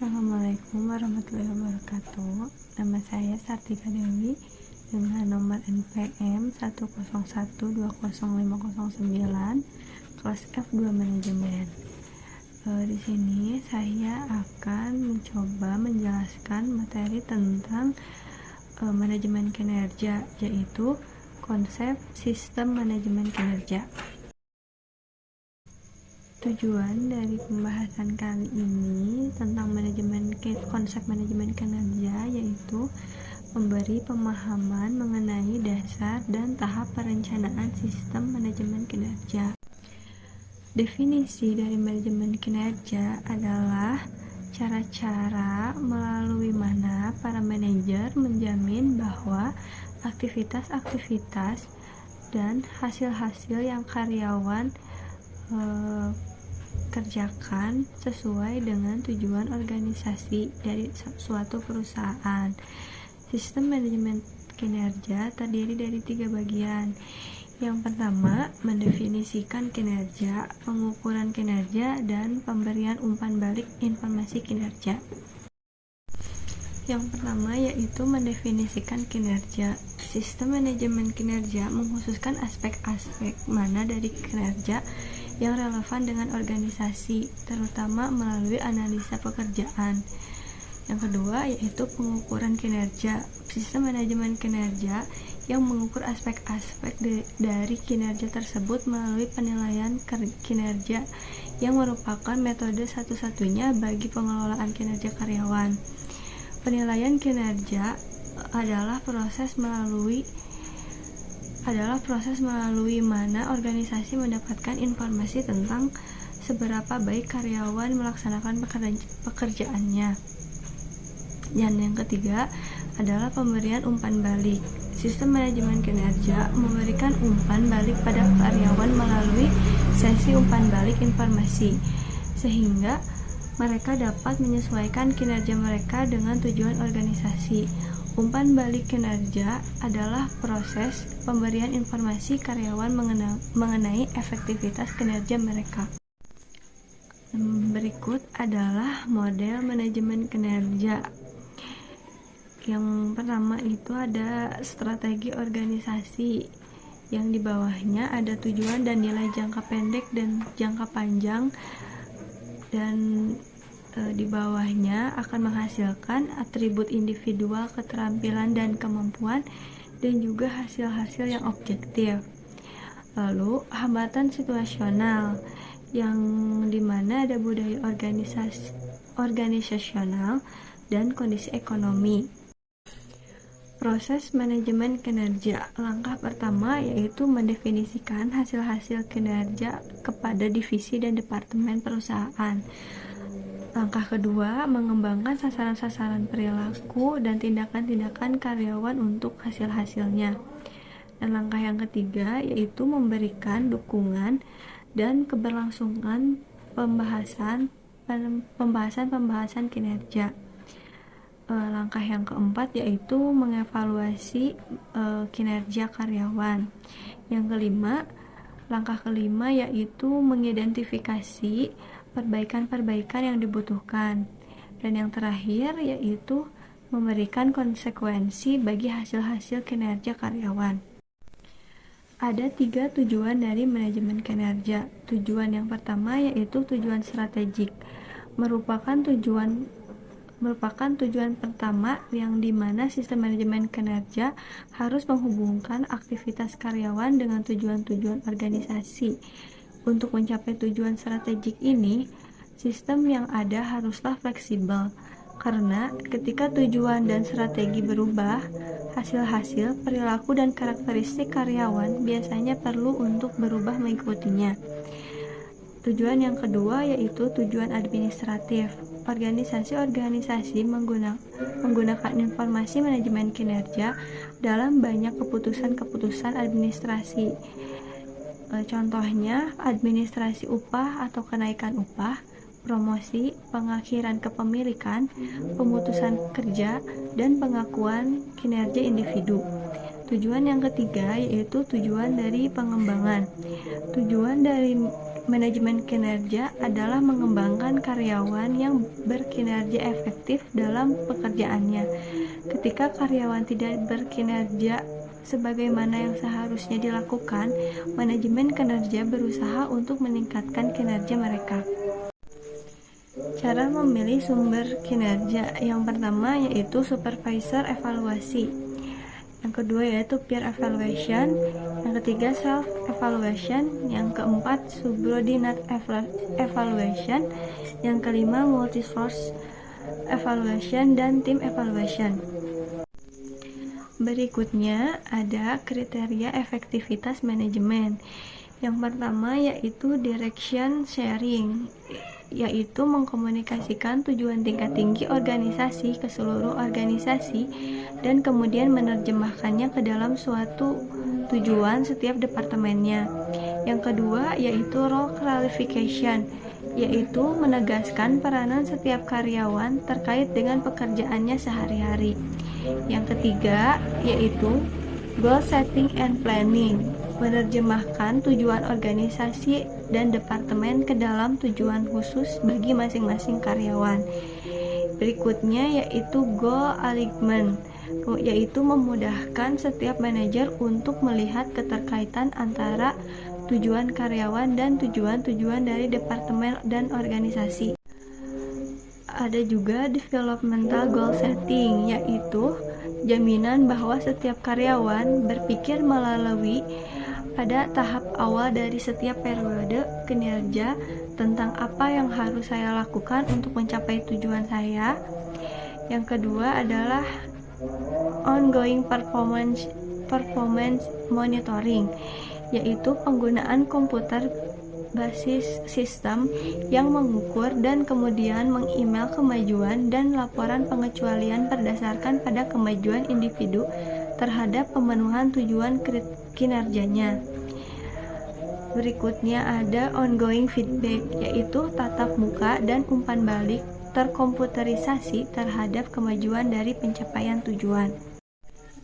Assalamualaikum warahmatullahi wabarakatuh. Nama saya Sartika Dewi dengan nomor NPM 101205009, kelas F2 Manajemen. Di sini saya akan mencoba menjelaskan materi tentang manajemen kinerja, yaitu konsep sistem manajemen kinerja. Tujuan dari pembahasan kali ini tentang konsep manajemen kinerja yaitu memberi pemahaman mengenai dasar dan tahap perencanaan sistem manajemen kinerja. Definisi dari manajemen kinerja adalah cara-cara melalui mana para manajer menjamin bahwa aktivitas-aktivitas dan hasil-hasil yang karyawan kerjakan sesuai dengan tujuan organisasi dari suatu perusahaan. Sistem manajemen kinerja terdiri dari 3 bagian. Yang pertama, mendefinisikan kinerja, pengukuran kinerja, dan pemberian umpan balik informasi kinerja. Yang pertama yaitu mendefinisikan kinerja. Sistem manajemen kinerja mengkhususkan aspek-aspek mana dari kinerja yang relevan dengan organisasi, terutama melalui analisa pekerjaan. Yang kedua yaitu pengukuran kinerja. Sistem manajemen kinerja yang mengukur aspek-aspek dari kinerja tersebut melalui penilaian kinerja yang merupakan metode satu-satunya bagi pengelolaan kinerja karyawan. Penilaian kinerja adalah proses melalui mana organisasi mendapatkan informasi tentang seberapa baik karyawan melaksanakan pekerjaannya. Dan yang ketiga adalah pemberian umpan balik. Sistem manajemen kinerja memberikan umpan balik pada karyawan melalui sesi umpan balik informasi, sehingga mereka dapat menyesuaikan kinerja mereka dengan tujuan organisasi. Umpan balik kinerja adalah proses pemberian informasi karyawan mengenai efektivitas kinerja mereka. Berikut adalah model manajemen kinerja. Yang pertama itu ada strategi organisasi, yang di bawahnya ada tujuan dan nilai jangka pendek dan jangka panjang, dan di bawahnya akan menghasilkan atribut individual, keterampilan dan kemampuan, dan juga hasil-hasil yang objektif. Lalu hambatan situasional, yang dimana ada budaya organisasional dan kondisi ekonomi. Proses manajemen kinerja. Langkah pertama yaitu mendefinisikan hasil-hasil kinerja kepada divisi dan departemen perusahaan. Langkah kedua, mengembangkan sasaran-sasaran perilaku dan tindakan-tindakan karyawan untuk hasil-hasilnya. Dan langkah yang ketiga yaitu memberikan dukungan dan keberlangsungan pembahasan kinerja. Langkah yang keempat yaitu mengevaluasi kinerja karyawan. Langkah kelima yaitu mengidentifikasi perbaikan-perbaikan yang dibutuhkan. Dan yang terakhir yaitu memberikan konsekuensi bagi hasil-hasil kinerja karyawan. Ada 3 tujuan dari manajemen kinerja. Tujuan yang pertama yaitu tujuan strategik, merupakan tujuan pertama yang dimana sistem manajemen kinerja harus menghubungkan aktivitas karyawan dengan tujuan-tujuan organisasi. Untuk mencapai tujuan strategik ini, sistem yang ada haruslah fleksibel, karena ketika tujuan dan strategi berubah, hasil-hasil, perilaku, dan karakteristik karyawan biasanya perlu untuk berubah mengikutinya. Tujuan yang kedua yaitu tujuan administratif. Organisasi-organisasi menggunakan informasi manajemen kinerja dalam banyak keputusan-keputusan administrasi. Contohnya administrasi upah atau kenaikan upah, promosi, pengakhiran kepemilikan, pemutusan kerja, dan pengakuan kinerja individu. Tujuan yang ketiga yaitu tujuan dari pengembangan. Tujuan dari manajemen kinerja adalah mengembangkan karyawan yang berkinerja efektif dalam pekerjaannya. Ketika karyawan tidak berkinerja sebagaimana yang seharusnya dilakukan, manajemen kinerja berusaha untuk meningkatkan kinerja mereka. Cara memilih sumber kinerja yang pertama yaitu supervisor evaluasi, yang kedua yaitu peer evaluation, yang ketiga self evaluation, yang keempat subordinate evaluation, yang kelima multi-source evaluation, dan team evaluation. Berikutnya ada kriteria efektivitas manajemen. Yang pertama yaitu direction sharing, yaitu mengkomunikasikan tujuan tingkat tinggi organisasi ke seluruh organisasi dan kemudian menerjemahkannya ke dalam suatu tujuan setiap departemennya. Yang kedua yaitu role clarification, yaitu menegaskan peranan setiap karyawan terkait dengan pekerjaannya sehari-hari. Yang ketiga yaitu goal setting and planning, menerjemahkan tujuan organisasi dan departemen ke dalam tujuan khusus bagi masing-masing karyawan. Berikutnya yaitu goal alignment, yaitu memudahkan setiap manajer untuk melihat keterkaitan antara tujuan karyawan dan tujuan-tujuan dari departemen dan organisasi. Ada juga developmental goal setting, yaitu jaminan bahwa setiap karyawan berpikir melalui pada tahap awal dari setiap periode kinerja tentang apa yang harus saya lakukan untuk mencapai tujuan saya. Yang kedua adalah ongoing performance monitoring, yaitu penggunaan komputer basis sistem yang mengukur dan kemudian meng-email kemajuan dan laporan pengecualian berdasarkan pada kemajuan individu terhadap pemenuhan tujuan kinerjanya. Berikutnya ada ongoing feedback, yaitu tatap muka dan umpan balik terkomputerisasi terhadap kemajuan dari pencapaian tujuan.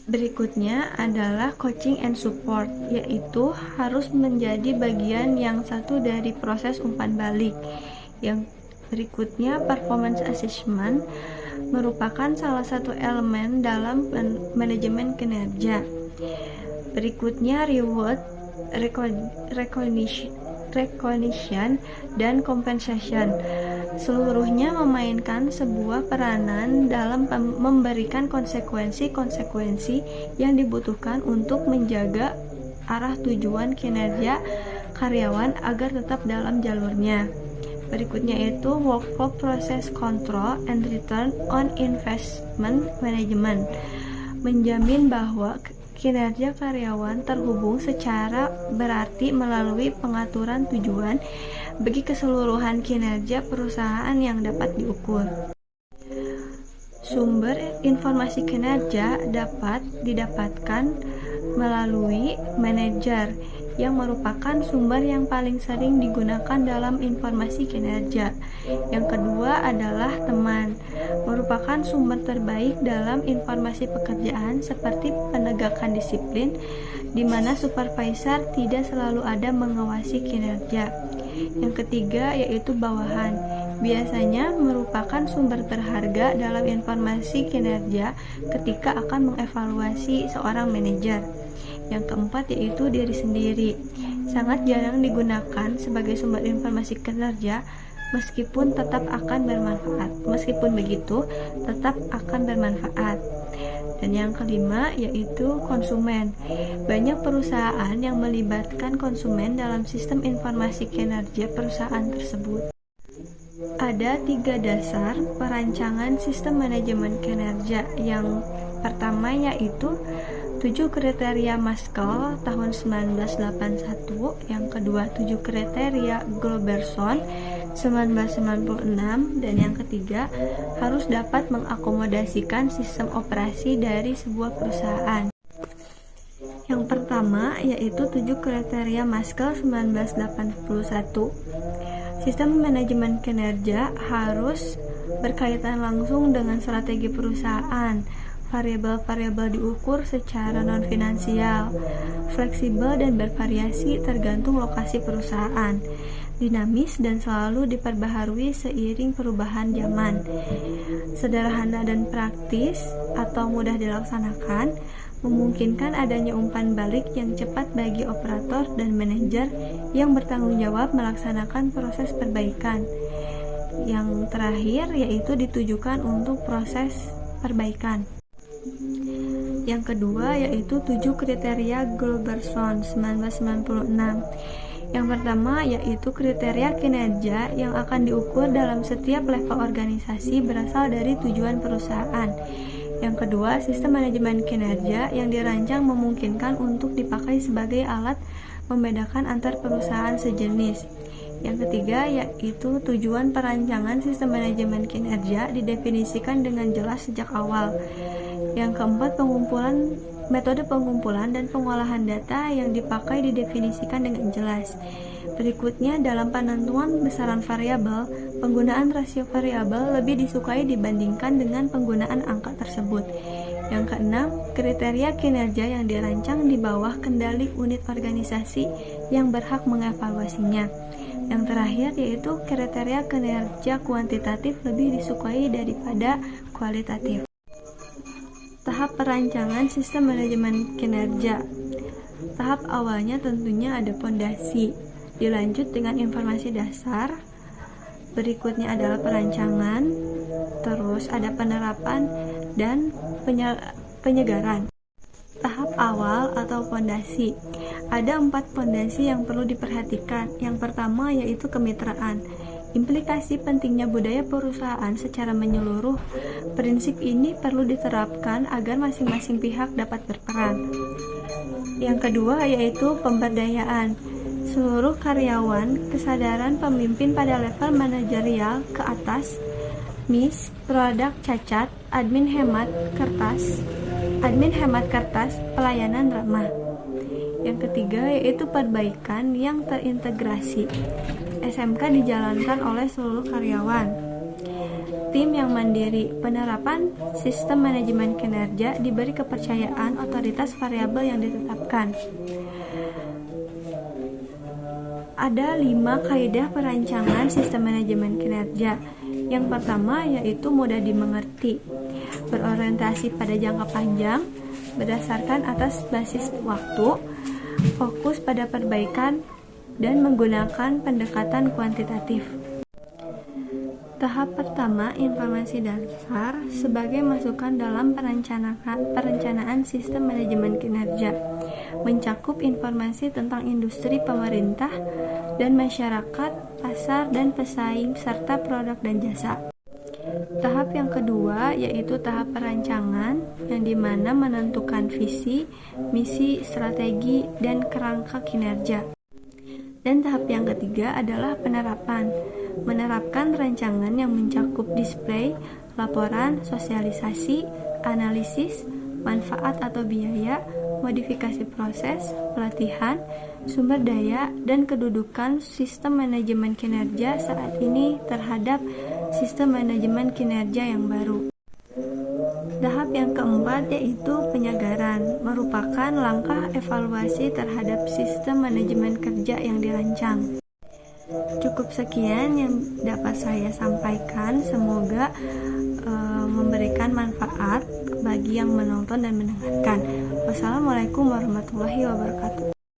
Berikutnya adalah coaching and support, yaitu harus menjadi bagian yang satu dari proses umpan balik. Yang berikutnya performance assessment merupakan salah satu elemen dalam manajemen kinerja. Berikutnya reward, recognition, dan compensation. Seluruhnya memainkan sebuah peranan dalam memberikan konsekuensi yang dibutuhkan untuk menjaga arah tujuan kinerja karyawan agar tetap dalam jalurnya. Berikutnya itu workflow process control and return on investment management, menjamin bahwa kinerja karyawan terhubung secara berarti melalui pengaturan tujuan bagi keseluruhan kinerja perusahaan yang dapat diukur. Sumber informasi kinerja dapat didapatkan melalui manajer, yang merupakan sumber yang paling sering digunakan dalam informasi kinerja. Yang kedua adalah teman, merupakan sumber terbaik dalam informasi pekerjaan seperti penegakan disiplin, di mana supervisor tidak selalu ada mengawasi kinerja. Yang ketiga yaitu bawahan, biasanya merupakan sumber berharga dalam informasi kinerja ketika akan mengevaluasi seorang manajer. Yang keempat yaitu diri sendiri, sangat jarang digunakan sebagai sumber informasi kinerja, meskipun begitu tetap akan bermanfaat. Dan yang kelima yaitu konsumen, banyak perusahaan yang melibatkan konsumen dalam sistem informasi kinerja perusahaan tersebut. Ada 3 dasar perancangan sistem manajemen kinerja. Yang pertama yaitu 7 kriteria Maskell tahun 1981, yang kedua 7 kriteria Globerson 1996, dan yang ketiga harus dapat mengakomodasikan sistem operasi dari sebuah perusahaan. Yang pertama yaitu 7 kriteria Maskell 1981. Sistem manajemen kinerja harus berkaitan langsung dengan strategi perusahaan. Variabel-variabel diukur secara non-finansial, fleksibel dan bervariasi tergantung lokasi perusahaan. dinamis dan selalu diperbaharui seiring perubahan zaman. Sederhana dan praktis atau mudah dilaksanakan, memungkinkan adanya umpan balik yang cepat bagi operator dan manajer yang bertanggung jawab melaksanakan proses perbaikan. Yang terakhir yaitu ditujukan untuk proses perbaikan. Yang kedua yaitu 7 kriteria Globerson 1996. Yang pertama yaitu kriteria kinerja yang akan diukur dalam setiap level organisasi berasal dari tujuan perusahaan. Yang kedua, sistem manajemen kinerja yang dirancang memungkinkan untuk dipakai sebagai alat membedakan antar perusahaan sejenis. Yang ketiga, yaitu tujuan perancangan sistem manajemen kinerja didefinisikan dengan jelas sejak awal. Yang keempat, metode pengumpulan dan pengolahan data yang dipakai didefinisikan dengan jelas. Berikutnya, dalam penentuan besaran variabel, penggunaan rasio variabel lebih disukai dibandingkan dengan penggunaan angka tersebut. Yang keenam, kriteria kinerja yang dirancang di bawah kendali unit organisasi yang berhak mengevaluasinya. Yang terakhir yaitu kriteria kinerja kuantitatif lebih disukai daripada kualitatif. Tahap perancangan sistem manajemen kinerja. Tahap awalnya tentunya ada pondasi, dilanjut dengan informasi dasar, berikutnya adalah perancangan, terus ada penerapan dan penyegaran. Tahap awal atau pondasi. Ada 4 pondasi yang perlu diperhatikan. Yang pertama yaitu kemitraan. Implikasi pentingnya budaya perusahaan secara menyeluruh. Prinsip ini perlu diterapkan agar masing-masing pihak dapat berperan. Yang kedua yaitu pemberdayaan. Seluruh karyawan, kesadaran pemimpin pada level manajerial ke atas, MIS, produk cacat, admin hemat kertas, pelayanan ramah. Yang ketiga yaitu perbaikan yang terintegrasi. SMK dijalankan oleh seluruh karyawan. Tim yang mandiri. Penerapan sistem manajemen kinerja diberi kepercayaan otoritas variabel yang ditetapkan. Ada 5 kaidah perancangan sistem manajemen kinerja. Yang pertama yaitu mudah dimengerti, berorientasi pada jangka panjang, berdasarkan atas basis waktu, fokus pada perbaikan, dan menggunakan pendekatan kuantitatif. Tahap pertama, informasi dasar sebagai masukan dalam perencanaan sistem manajemen kinerja, mencakup informasi tentang industri, pemerintah, dan masyarakat, pasar dan pesaing, serta produk dan jasa. Tahap yang kedua yaitu tahap perancangan yang dimana menentukan visi, misi, strategi, dan kerangka kinerja. Dan tahap yang ketiga adalah penerapan, menerapkan rancangan yang mencakup display, laporan, sosialisasi, analisis, manfaat atau biaya, modifikasi proses, pelatihan, sumber daya, dan kedudukan sistem manajemen kinerja saat ini terhadap sistem manajemen kinerja yang baru. Tahap yang keempat yaitu penyegaran, merupakan langkah evaluasi terhadap sistem manajemen kerja yang dirancang. Cukup sekian yang dapat saya sampaikan, semoga memberikan manfaat bagi yang menonton dan mendengarkan. Wassalamualaikum warahmatullahi wabarakatuh.